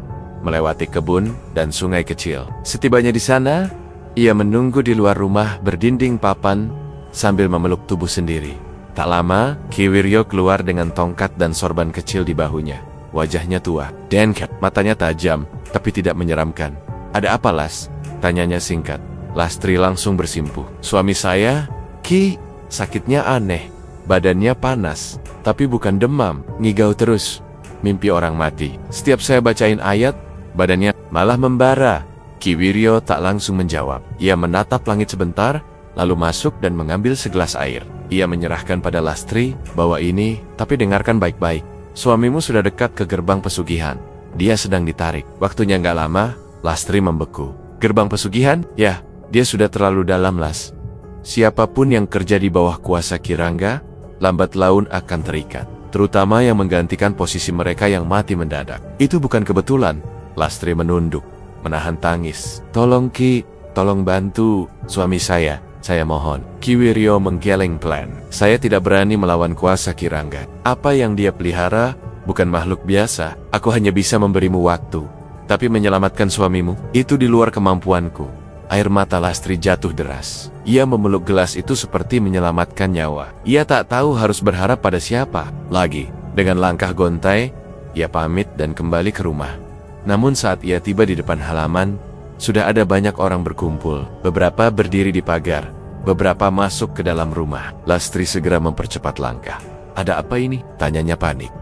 melewati kebun dan sungai kecil. Setibanya di sana, ia menunggu di luar rumah berdinding papan sambil memeluk tubuh sendiri. Tak lama, Kiwiryo keluar dengan tongkat dan sorban kecil di bahunya. Wajahnya tua, dengket, matanya tajam, tapi tidak menyeramkan. "Ada apa, Las?" tanyanya singkat. Lastri langsung bersimpuh. "Suami saya, Ki, sakitnya aneh. Badannya panas, tapi bukan demam, ngigau terus. Mimpi orang mati. Setiap saya bacain ayat, badannya malah membara." Kiwiryo tak langsung menjawab. Ia menatap langit sebentar, lalu masuk dan mengambil segelas air. Ia menyerahkan pada Lastri, "Bawa ini, tapi dengarkan baik-baik. Suamimu sudah dekat ke gerbang pesugihan. Dia sedang ditarik." Waktunya nggak lama, Lastri membeku. "Gerbang pesugihan? Ya, dia sudah terlalu dalam, Las. Siapapun yang kerja di bawah kuasa Kirangga, lambat laun akan terikat. Terutama yang menggantikan posisi mereka yang mati mendadak. Itu bukan kebetulan." Lastri menunduk, menahan tangis. "Tolong Ki, tolong bantu suami saya mohon." Kiwiryo menggeleng pelan. "Saya tidak berani melawan kuasa Kirangga. Apa yang dia pelihara bukan makhluk biasa. Aku hanya bisa memberimu waktu. Tapi menyelamatkan suamimu, itu di luar kemampuanku." Air mata Lastri jatuh deras. Ia memeluk gelas itu seperti menyelamatkan nyawa. Ia tak tahu harus berharap pada siapa lagi. Dengan langkah gontai, ia pamit dan kembali ke rumah. Namun saat ia tiba di depan halaman, sudah ada banyak orang berkumpul. Beberapa berdiri di pagar, beberapa masuk ke dalam rumah. Lastri segera mempercepat langkah. "Ada apa ini?" tanyanya panik.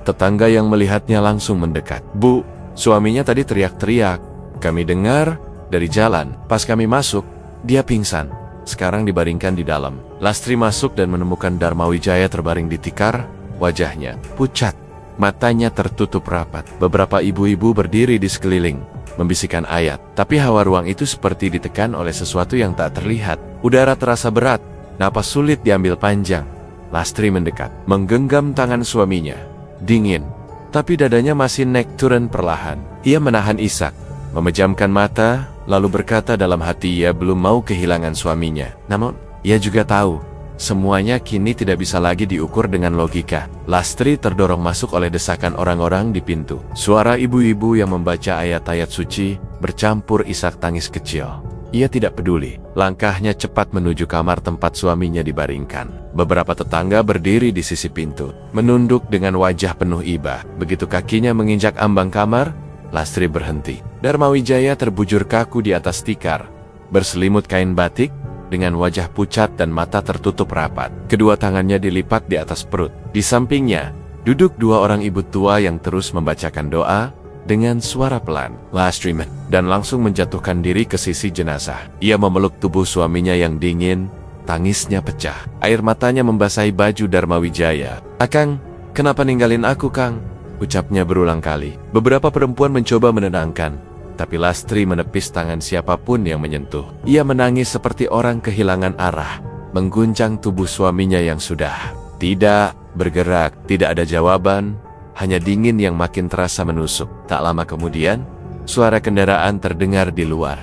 Tetangga yang melihatnya langsung mendekat. "Bu, suaminya tadi teriak-teriak. Kami dengar dari jalan. Pas kami masuk, dia pingsan. Sekarang dibaringkan di dalam." Lastri masuk dan menemukan Dharma Wijaya terbaring di tikar, wajahnya pucat, matanya tertutup rapat. Beberapa ibu-ibu berdiri di sekeliling, membisikkan ayat. Tapi hawa ruang itu seperti ditekan oleh sesuatu yang tak terlihat. Udara terasa berat, napas sulit diambil panjang. Lastri mendekat, menggenggam tangan suaminya. Dingin, tapi dadanya masih naik turun perlahan. Ia menahan isak, memejamkan mata, lalu berkata dalam hati ia belum mau kehilangan suaminya. Namun, ia juga tahu, semuanya kini tidak bisa lagi diukur dengan logika. Lastri terdorong masuk oleh desakan orang-orang di pintu. Suara ibu-ibu yang membaca ayat-ayat suci bercampur isak tangis kecil. Ia tidak peduli. Langkahnya cepat menuju kamar tempat suaminya dibaringkan. Beberapa tetangga berdiri di sisi pintu, menunduk dengan wajah penuh iba. Begitu kakinya menginjak ambang kamar, Lastri berhenti. Dharma Wijaya terbujur kaku di atas tikar, berselimut kain batik, dengan wajah pucat dan mata tertutup rapat. Kedua tangannya dilipat di atas perut. Di sampingnya, duduk dua orang ibu tua yang terus membacakan doa dengan suara pelan. Lastri dan langsung menjatuhkan diri ke sisi jenazah. Ia memeluk tubuh suaminya yang dingin, tangisnya pecah. Air matanya membasahi baju Dharma Wijaya. "Akang, kenapa ninggalin aku, Kang?" ucapnya berulang kali. Beberapa perempuan mencoba menenangkan, tapi Lastri menepis tangan siapapun yang menyentuh. Ia menangis seperti orang kehilangan arah, mengguncang tubuh suaminya yang sudah tidak bergerak. Tidak ada jawaban, hanya dingin yang makin terasa menusuk. Tak lama kemudian, suara kendaraan terdengar di luar.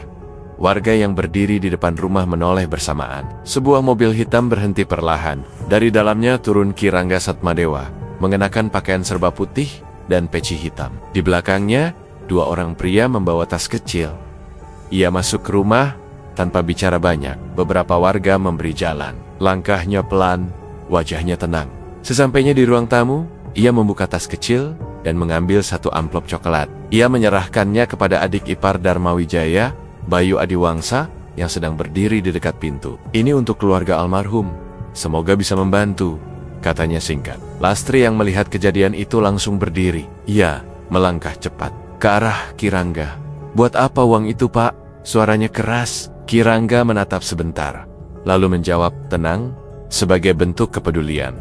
Warga yang berdiri di depan rumah menoleh bersamaan. Sebuah mobil hitam berhenti perlahan. Dari dalamnya turun Ki Rangga Satmadewa, mengenakan pakaian serba putih dan peci hitam. Di belakangnya, dua orang pria membawa tas kecil. Ia masuk ke rumah tanpa bicara banyak. Beberapa warga memberi jalan. Langkahnya pelan, wajahnya tenang. Sesampainya di ruang tamu, ia membuka tas kecil dan mengambil satu amplop coklat. Ia menyerahkannya kepada adik ipar Dharma Wijaya, Bayu Adiwangsa, yang sedang berdiri di dekat pintu. "Ini untuk keluarga almarhum. Semoga bisa membantu," katanya singkat. Lastri yang melihat kejadian itu langsung berdiri. Ia melangkah cepat ke arah Ki Rangga. "Buat apa uang itu, Pak?" Suaranya keras. Ki Rangga menatap sebentar, lalu menjawab tenang, sebagai bentuk kepedulian.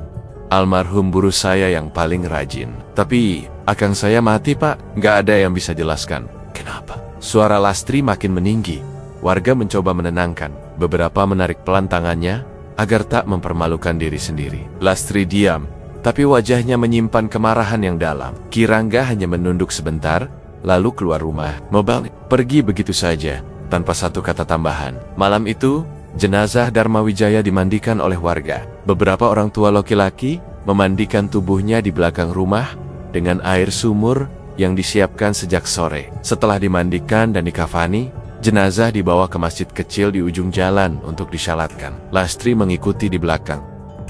"Almarhum buruh saya yang paling rajin. Tapi, akang saya mati, Pak." "Nggak ada yang bisa jelaskan." "Kenapa?" Suara Lastri makin meninggi. Warga mencoba menenangkan. Beberapa menarik pelan tangannya, agar tak mempermalukan diri sendiri. Lastri diam, tapi wajahnya menyimpan kemarahan yang dalam. Ki Rangga hanya menunduk sebentar, lalu keluar rumah. Mobil pergi begitu saja, tanpa satu kata tambahan. Malam itu, jenazah Dharma Wijaya dimandikan oleh warga. Beberapa orang tua laki-laki memandikan tubuhnya di belakang rumah dengan air sumur yang disiapkan sejak sore. Setelah dimandikan dan dikafani, jenazah dibawa ke masjid kecil di ujung jalan untuk disyalatkan. Lastri mengikuti di belakang,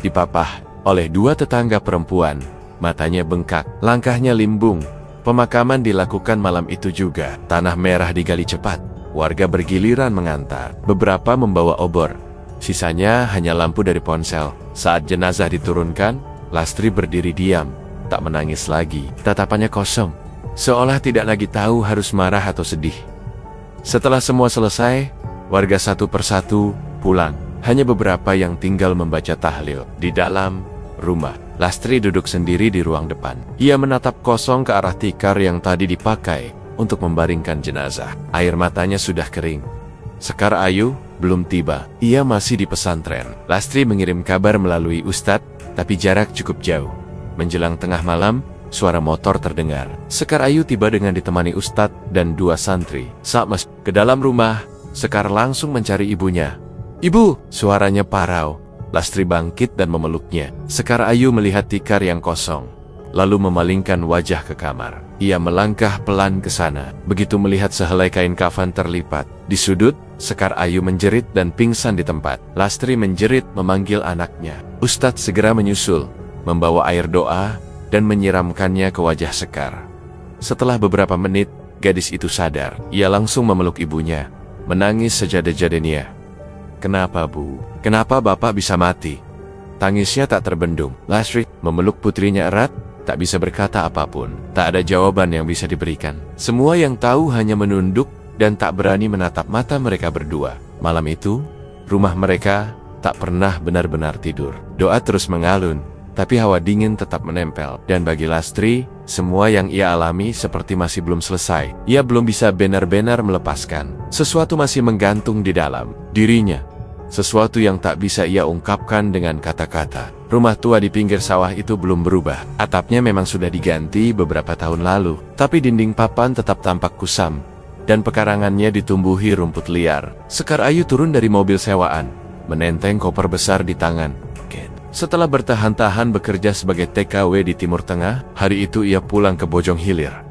dipapah oleh dua tetangga perempuan. Matanya bengkak, langkahnya limbung. Pemakaman dilakukan malam itu juga. Tanah merah digali cepat. Warga bergiliran mengantar. Beberapa membawa obor. Sisanya hanya lampu dari ponsel. Saat jenazah diturunkan, Lastri berdiri diam, tak menangis lagi. Tatapannya kosong, seolah tidak lagi tahu harus marah atau sedih. Setelah semua selesai, warga satu persatu pulang. Hanya beberapa yang tinggal membaca tahlil. Di dalam rumah, Lastri duduk sendiri di ruang depan. Ia menatap kosong ke arah tikar yang tadi dipakai untuk membaringkan jenazah. Air matanya sudah kering. Sekar Ayu belum tiba. Ia masih di pesantren. Lastri mengirim kabar melalui Ustadz, tapi jarak cukup jauh. Menjelang tengah malam, suara motor terdengar. Sekar Ayu tiba dengan ditemani Ustadz dan dua santri. Saat masuk ke dalam rumah, Sekar langsung mencari ibunya. "Ibu!" Suaranya parau. Lastri bangkit dan memeluknya. Sekar Ayu melihat tikar yang kosong, lalu memalingkan wajah ke kamar. Ia melangkah pelan ke sana. Begitu melihat sehelai kain kafan terlipat di sudut, Sekar Ayu menjerit dan pingsan di tempat. Lastri menjerit memanggil anaknya. Ustadz segera menyusul, membawa air doa dan menyiramkannya ke wajah Sekar. Setelah beberapa menit, gadis itu sadar. Ia langsung memeluk ibunya, menangis sejadah-jadahnya. "Kenapa, Bu? Kenapa Bapak bisa mati?" Tangisnya tak terbendung. Lastri memeluk putrinya erat, tak bisa berkata apapun. Tak ada jawaban yang bisa diberikan. Semua yang tahu hanya menunduk dan tak berani menatap mata mereka berdua. Malam itu, rumah mereka tak pernah benar-benar tidur. Doa terus mengalun, tapi hawa dingin tetap menempel. Dan bagi Lastri, Semua yang ia alami seperti masih belum selesai. Ia belum bisa benar-benar melepaskan. Sesuatu masih menggantung di dalam dirinya. Sesuatu yang tak bisa ia ungkapkan dengan kata-kata. Rumah tua di pinggir sawah itu belum berubah. Atapnya memang sudah diganti beberapa tahun lalu. Tapi dinding papan tetap tampak kusam. Dan pekarangannya ditumbuhi rumput liar. Sekar Ayu turun dari mobil sewaan. Menenteng koper besar di tangan. Setelah bertahan-tahan bekerja sebagai TKW di Timur Tengah, hari itu ia pulang ke Bojong Hilir.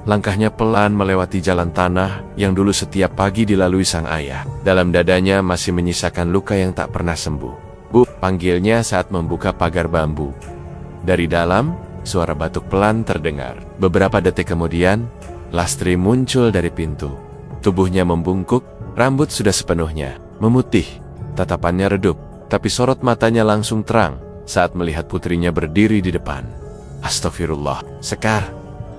Langkahnya pelan melewati jalan tanah yang dulu setiap pagi dilalui sang ayah. Dalam dadanya masih menyisakan luka yang tak pernah sembuh. "Bu," panggilnya saat membuka pagar bambu. Dari dalam, suara batuk pelan terdengar. Beberapa detik kemudian, Lastri muncul dari pintu. Tubuhnya membungkuk, rambut sudah sepenuhnya memutih. Tatapannya redup. Tapi sorot matanya langsung terang saat melihat putrinya berdiri di depan. "Astagfirullah, Sekar,"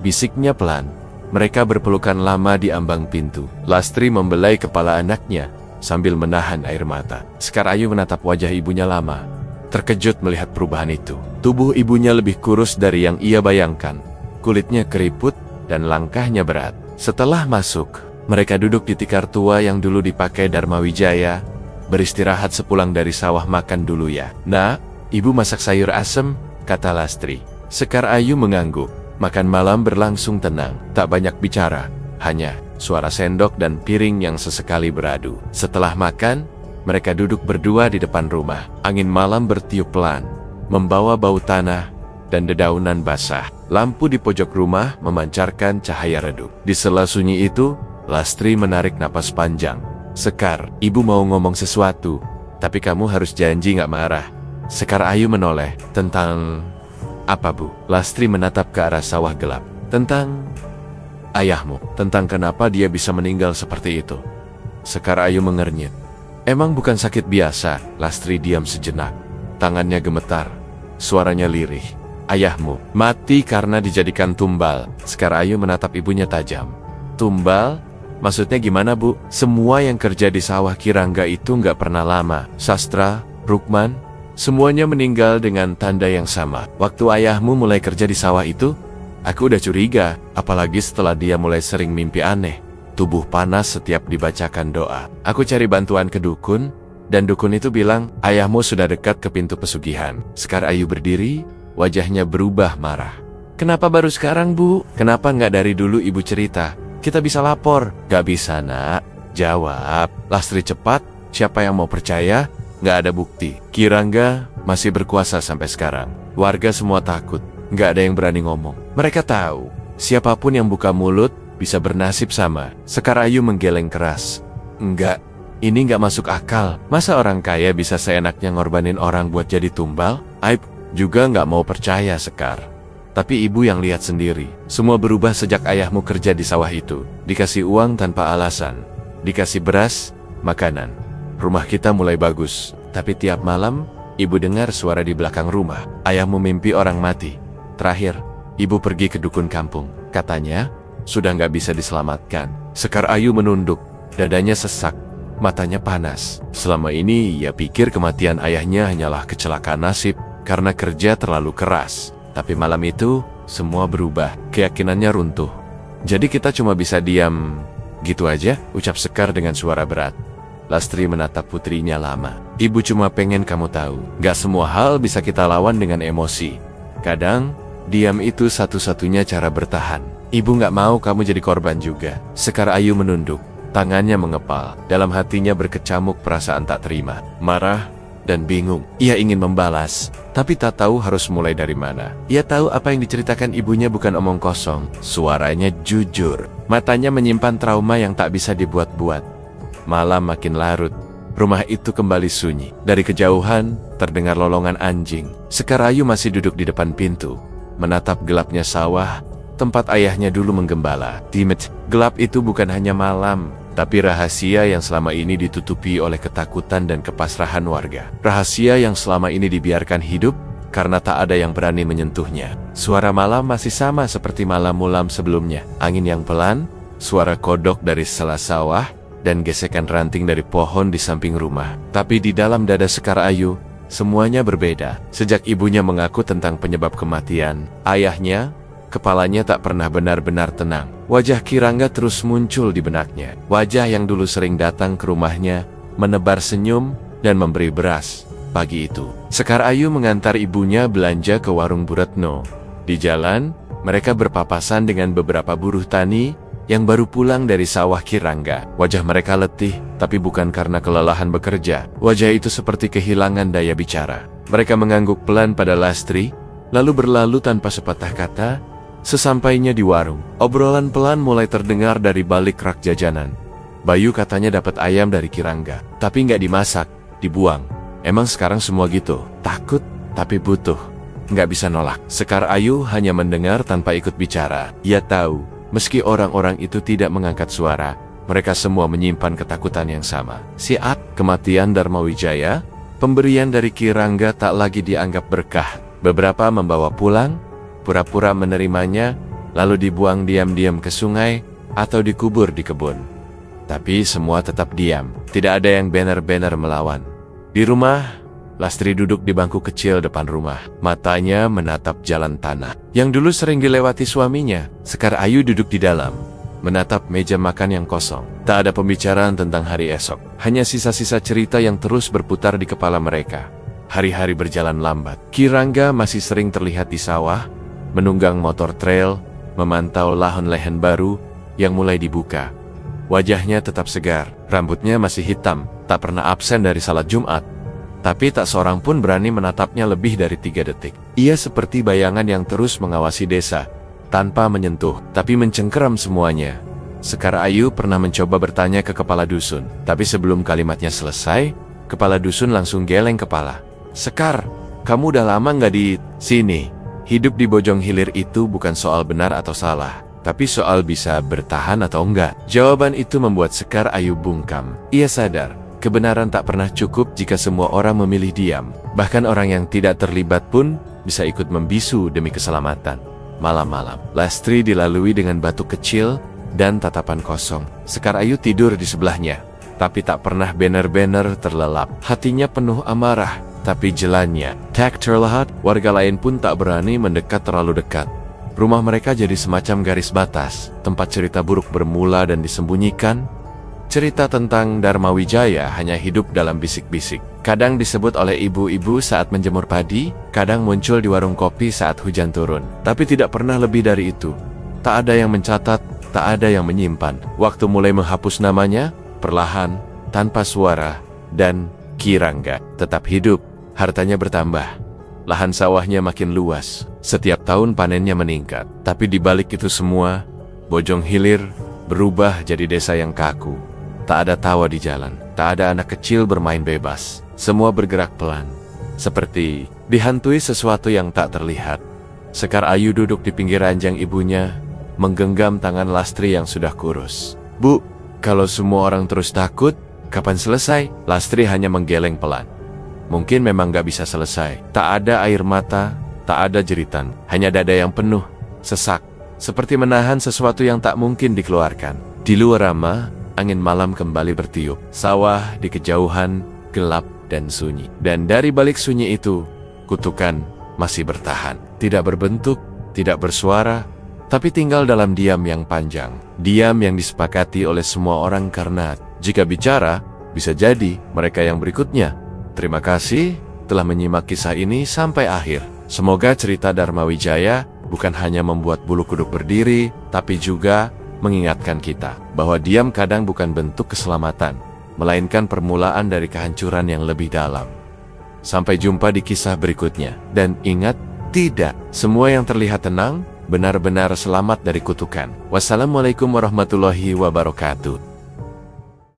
bisiknya pelan. Mereka berpelukan lama di ambang pintu. Lastri membelai kepala anaknya sambil menahan air mata. Sekar Ayu menatap wajah ibunya lama, terkejut melihat perubahan itu. Tubuh ibunya lebih kurus dari yang ia bayangkan. Kulitnya keriput dan langkahnya berat. Setelah masuk, mereka duduk di tikar tua yang dulu dipakai Dharma Wijaya. "Beristirahat sepulang dari sawah, makan dulu ya." "Nak, ibu masak sayur asem," kata Lastri. Sekar Ayu mengangguk. Makan malam berlangsung tenang, tak banyak bicara, hanya suara sendok dan piring yang sesekali beradu. Setelah makan, mereka duduk berdua di depan rumah. Angin malam bertiup pelan, membawa bau tanah dan dedaunan basah. Lampu di pojok rumah memancarkan cahaya redup. Di sela sunyi itu, Lastri menarik napas panjang. "Sekar, ibu mau ngomong sesuatu, tapi kamu harus janji nggak marah." Sekar Ayu menoleh. "Tentang apa, Bu?" Lastri menatap ke arah sawah gelap. "Tentang ayahmu, tentang kenapa dia bisa meninggal seperti itu." Sekar Ayu mengernyit. "Emang bukan sakit biasa?" Lastri diam sejenak. Tangannya gemetar, suaranya lirih. "Ayahmu mati karena dijadikan tumbal." Sekar Ayu menatap ibunya tajam. "Tumbal? Maksudnya gimana, Bu?" "Semua yang kerja di sawah Kirangga itu nggak pernah lama. Sastra, Rukman, semuanya meninggal dengan tanda yang sama. Waktu ayahmu mulai kerja di sawah itu, aku udah curiga, apalagi setelah dia mulai sering mimpi aneh. Tubuh panas setiap dibacakan doa. Aku cari bantuan ke dukun, dan dukun itu bilang, ayahmu sudah dekat ke pintu pesugihan." Sekar Ayu berdiri, wajahnya berubah marah. "Kenapa baru sekarang, Bu? Kenapa nggak dari dulu ibu cerita? Kita bisa lapor." "Gak bisa, Nak. Jawab." Lastri cepat. "Siapa yang mau percaya? Gak ada bukti. Kirangga masih berkuasa sampai sekarang. Warga semua takut. Gak ada yang berani ngomong. Mereka tahu, siapapun yang buka mulut bisa bernasib sama." Sekar Ayu menggeleng keras. "Enggak, ini gak masuk akal. Masa orang kaya bisa seenaknya ngorbanin orang buat jadi tumbal?" "Aib juga gak mau percaya, Sekar. Tapi ibu yang lihat sendiri. Semua berubah sejak ayahmu kerja di sawah itu. Dikasih uang tanpa alasan. Dikasih beras, makanan. Rumah kita mulai bagus. Tapi tiap malam, ibu dengar suara di belakang rumah. Ayahmu mimpi orang mati. Terakhir, ibu pergi ke dukun kampung. Katanya, sudah nggak bisa diselamatkan." Sekar Ayu menunduk. Dadanya sesak. Matanya panas. Selama ini, ia pikir kematian ayahnya hanyalah kecelakaan nasib karena kerja terlalu keras. Tapi malam itu, semua berubah. Keyakinannya runtuh. "Jadi kita cuma bisa diam gitu aja?" ucap Sekar dengan suara berat. Lastri menatap putrinya lama. "Ibu cuma pengen kamu tahu, gak semua hal bisa kita lawan dengan emosi. Kadang, diam itu satu-satunya cara bertahan. Ibu gak mau kamu jadi korban juga." Sekar Ayu menunduk. Tangannya mengepal. Dalam hatinya berkecamuk perasaan tak terima, marah, dan bingung. Ia ingin membalas, tapi tak tahu harus mulai dari mana. Ia tahu apa yang diceritakan ibunya bukan omong kosong. Suaranya jujur. Matanya menyimpan trauma yang tak bisa dibuat-buat. Malam makin larut. Rumah itu kembali sunyi. Dari kejauhan, terdengar lolongan anjing. Sekar Ayu masih duduk di depan pintu, menatap gelapnya sawah, tempat ayahnya dulu menggembala. Timid, gelap itu bukan hanya malam, tapi rahasia yang selama ini ditutupi oleh ketakutan dan kepasrahan warga. Rahasia yang selama ini dibiarkan hidup karena tak ada yang berani menyentuhnya. Suara malam masih sama seperti malam-malam sebelumnya. Angin yang pelan, suara kodok dari sela sawah, dan gesekan ranting dari pohon di samping rumah. Tapi di dalam dada Sekar Ayu, semuanya berbeda. Sejak ibunya mengaku tentang penyebab kematian ayahnya, kepalanya tak pernah benar-benar tenang. Wajah Kirangga terus muncul di benaknya. Wajah yang dulu sering datang ke rumahnya, menebar senyum dan memberi beras. Pagi itu, Sekar Ayu mengantar ibunya belanja ke warung Bu Retno. Di jalan, mereka berpapasan dengan beberapa buruh tani yang baru pulang dari sawah Kirangga. Wajah mereka letih, tapi bukan karena kelelahan bekerja. Wajah itu seperti kehilangan daya bicara. Mereka mengangguk pelan pada Lastri, lalu berlalu tanpa sepatah kata. Sesampainya di warung, obrolan pelan mulai terdengar dari balik rak jajanan. Bayu katanya dapat ayam dari Kirangga, tapi nggak dimasak, dibuang. Emang sekarang semua gitu? Takut, tapi butuh. Nggak bisa nolak. Sekar Ayu hanya mendengar tanpa ikut bicara. Ia tahu, meski orang-orang itu tidak mengangkat suara, mereka semua menyimpan ketakutan yang sama. Saat kematian Darmawijaya, pemberian dari Kirangga tak lagi dianggap berkah. Beberapa membawa pulang, pura-pura menerimanya, lalu dibuang diam-diam ke sungai atau dikubur di kebun. Tapi semua tetap diam. Tidak ada yang benar-benar melawan. Di rumah, Lastri duduk di bangku kecil depan rumah. Matanya menatap jalan tanah yang dulu sering dilewati suaminya. Sekar Ayu duduk di dalam, menatap meja makan yang kosong. Tak ada pembicaraan tentang hari esok. Hanya sisa-sisa cerita yang terus berputar di kepala mereka. Hari-hari berjalan lambat. Kirangga masih sering terlihat di sawah, menunggang motor trail, memantau lahan-lahan baru yang mulai dibuka. Wajahnya tetap segar, rambutnya masih hitam, tak pernah absen dari salat Jumat. Tapi tak seorang pun berani menatapnya lebih dari 3 detik. Ia seperti bayangan yang terus mengawasi desa, tanpa menyentuh, tapi mencengkeram semuanya. Sekar Ayu pernah mencoba bertanya ke kepala dusun, tapi sebelum kalimatnya selesai, kepala dusun langsung geleng kepala. Sekar, kamu udah lama nggak di sini? Hidup di Bojong Hilir itu bukan soal benar atau salah, tapi soal bisa bertahan atau enggak. Jawaban itu membuat Sekar Ayu bungkam. Ia sadar, kebenaran tak pernah cukup jika semua orang memilih diam. Bahkan orang yang tidak terlibat pun bisa ikut membisu demi keselamatan. Malam-malam, Lastri dilalui dengan batuk kecil dan tatapan kosong. Sekar Ayu tidur di sebelahnya, tapi tak pernah benar-benar terlelap. Hatinya penuh amarah, tapi jalannya tak terlihat. Warga lain pun tak berani mendekat terlalu dekat. Rumah mereka jadi semacam garis batas, tempat cerita buruk bermula dan disembunyikan. Cerita tentang Darmawijaya hanya hidup dalam bisik-bisik. Kadang disebut oleh ibu-ibu saat menjemur padi, kadang muncul di warung kopi saat hujan turun. Tapi tidak pernah lebih dari itu. Tak ada yang mencatat, tak ada yang menyimpan. Waktu mulai menghapus namanya, perlahan, tanpa suara, dan Kirangga tetap hidup. Hartanya bertambah. Lahan sawahnya makin luas. Setiap tahun panennya meningkat. Tapi di balik itu semua, Bojong Hilir berubah jadi desa yang kaku. Tak ada tawa di jalan, tak ada anak kecil bermain bebas. Semua bergerak pelan, seperti dihantui sesuatu yang tak terlihat. Sekar Ayu duduk di pinggir ranjang ibunya, menggenggam tangan Lastri yang sudah kurus. Bu, kalau semua orang terus takut, kapan selesai? Lastri hanya menggeleng pelan. Mungkin memang gak bisa selesai. Tak ada air mata, tak ada jeritan. Hanya dada yang penuh, sesak, seperti menahan sesuatu yang tak mungkin dikeluarkan. Di luar Rama, angin malam kembali bertiup. Sawah di kejauhan gelap dan sunyi. Dan dari balik sunyi itu, kutukan masih bertahan. Tidak berbentuk, tidak bersuara, tapi tinggal dalam diam yang panjang. Diam yang disepakati oleh semua orang karena jika bicara, bisa jadi mereka yang berikutnya. Terima kasih telah menyimak kisah ini sampai akhir. Semoga cerita Darmawijaya bukan hanya membuat bulu kuduk berdiri, tapi juga mengingatkan kita bahwa diam kadang bukan bentuk keselamatan, melainkan permulaan dari kehancuran yang lebih dalam. Sampai jumpa di kisah berikutnya. Dan ingat, tidak semua yang terlihat tenang benar-benar selamat dari kutukan. Wassalamualaikum warahmatullahi wabarakatuh.